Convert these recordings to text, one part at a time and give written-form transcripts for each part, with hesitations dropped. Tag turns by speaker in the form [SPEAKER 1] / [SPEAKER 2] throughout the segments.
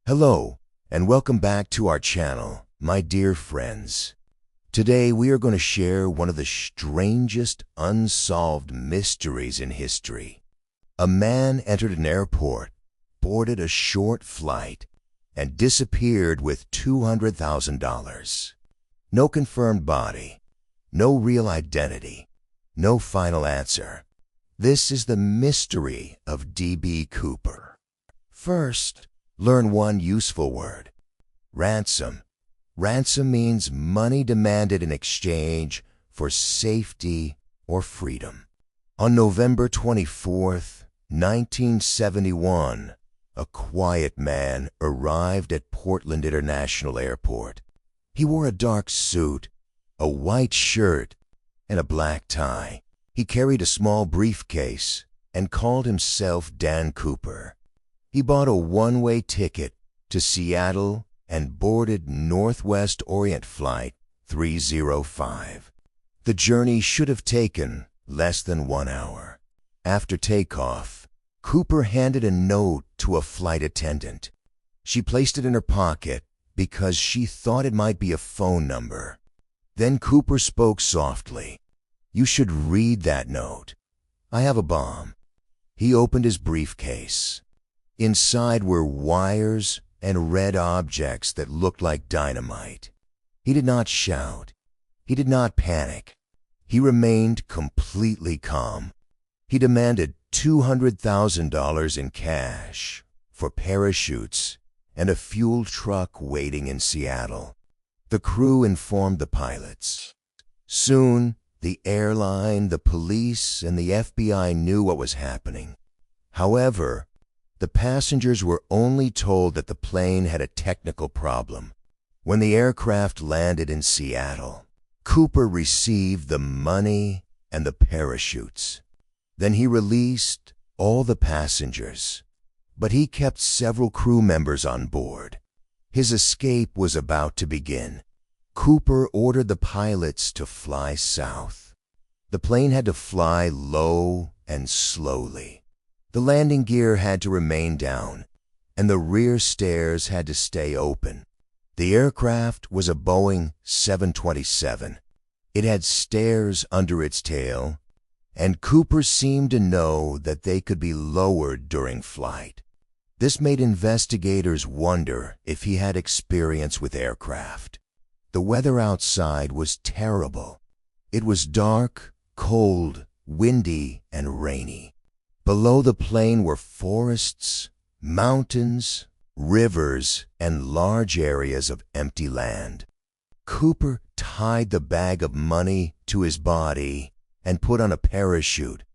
[SPEAKER 1] Hello, and welcome back to our channel, my dear friends. Today we are going to share one of the strangest unsolved mysteries in history. A man entered an airport, boarded a short flight, and disappeared with $200,000. No confirmed body, no real identity, no final answer. This is the mystery of D.B. Cooper. First, learn one useful word: ransom. Ransom means money demanded in exchange for safety or freedom. On November 24th, 1971, a quiet man arrived at Portland International Airport. He wore a dark suit, a white shirt, and a black tie. He carried a small briefcase and called himself Dan Cooper. He bought a one-way ticket to Seattle and boarded Northwest Orient Flight 305. The journey should have taken less than 1 hour. After takeoff, Cooper handed a note to a flight attendant. She placed it in her pocket because she thought it might be a phone number. Then Cooper spoke softly. "You should read that note. I have a bomb." He opened his briefcase. Inside were wires and red objects that looked like dynamite. He did not shout. He did not panic. He remained completely calm. He demanded $200,000 in cash for parachutes and a fuel truck waiting in Seattle. The crew informed the pilots. Soon, the airline, the police, and the FBI knew what was happening. However, the passengers were only told that the plane had a technical problem. When the aircraft landed in Seattle, Cooper received the money and the parachutes. Then he released all the passengers, but he kept several crew members on board. His escape was about to begin. Cooper ordered the pilots to fly south. The plane had to fly low and slowly. The landing gear had to remain down, and the rear stairs had to stay open. The aircraft was a Boeing 727. It had stairs under its tail, and Cooper seemed to know that they could be lowered during flight. This made investigators wonder if he had experience with aircraft. The weather outside was terrible. It was dark, cold, windy, and rainy. Below the plane were forests, mountains, rivers, and large areas of empty land. Cooper tied the bag of money to his body and put on a parachute.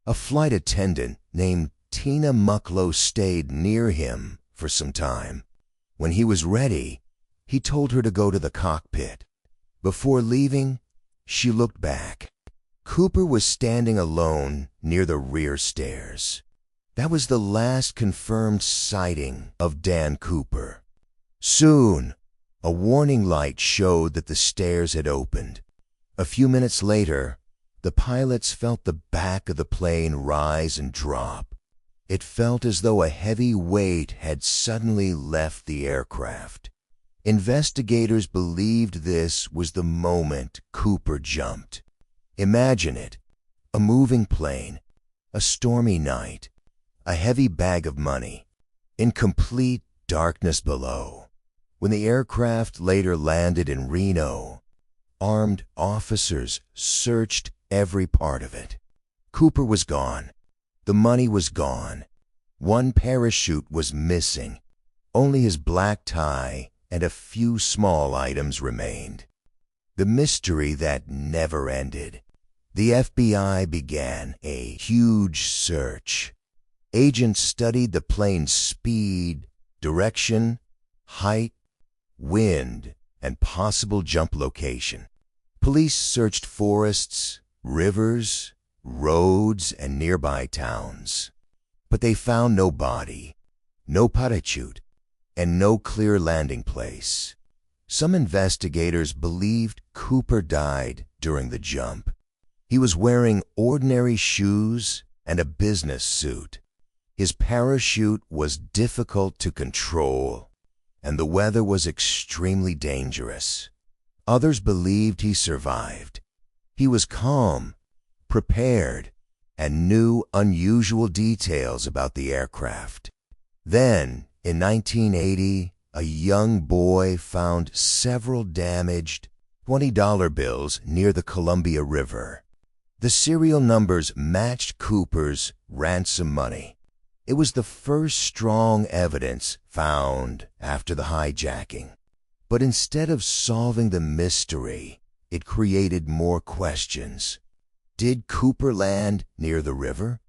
[SPEAKER 1] A flight attendant named Tina Mucklow stayed near him for some time. When he was ready, he told her to go to the cockpit. Before leaving, she looked back. Cooper was standing alone near the rear stairs. That was the last confirmed sighting of Dan Cooper. Soon, a warning light showed that the stairs had opened. A few minutes later, the pilots felt the back of the plane rise and drop. It felt as though a heavy weight had suddenly left the aircraft. Investigators believed this was the moment Cooper jumped. Imagine it: a moving plane, a stormy night, a heavy bag of money, in complete darkness below. When the aircraft later landed in Reno, armed officers searched every part of it. Cooper was gone. The money was gone. One parachute was missing. Only his black tie and a few small items remained. The mystery that never ended. The FBI began a huge search. Agents studied the plane's speed, direction, height, wind, and possible jump location. Police searched forests, rivers, roads, and nearby towns. But they found no body, no parachute, and no clear landing place. Some investigators believed Cooper died during the jump. He was wearing ordinary shoes and a business suit. His parachute was difficult to control, and the weather was extremely dangerous. Others believed he survived. He was calm, prepared, and knew unusual details about the aircraft. Then, in 1980, a young boy found several damaged $20 bills near the Columbia River. The serial numbers matched Cooper's ransom money. It was the first strong evidence found after the hijacking. But instead of solving the mystery, it created more questions. Did Cooper land near the river?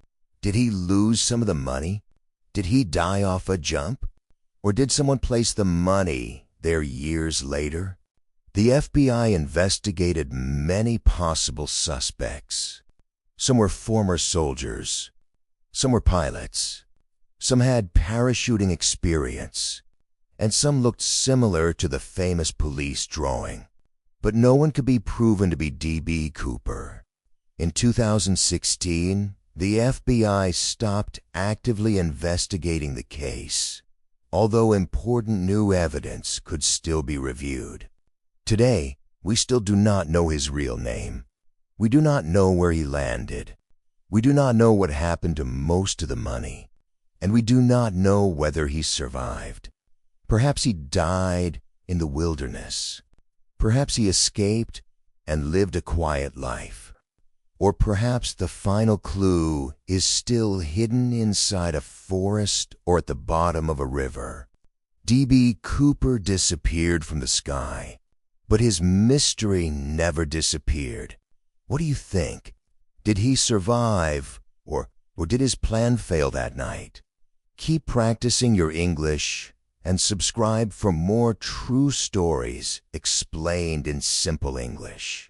[SPEAKER 1] Did he lose some of the money? Did he die off a jump? Or did someone place the money there years later? The FBI investigated many possible suspects. Some were former soldiers. Some were pilots. Some had parachuting experience. And some looked similar to the famous police drawing. But no one could be proven to be D.B. Cooper. In 2016, the FBI stopped actively investigating the case, although important new evidence could still be reviewed. Today, we still do not know his real name. We do not know where he landed. We do not know what happened to most of the money. And we do not know whether he survived. Perhaps he died in the wilderness. Perhaps he escaped and lived a quiet life. Or perhaps the final clue is still hidden inside a forest or at the bottom of a river. D.B. Cooper disappeared from the sky, but his mystery never disappeared. What do you think? Did he survive, or did his plan fail that night? Keep practicing your English and subscribe for more true stories explained in simple English.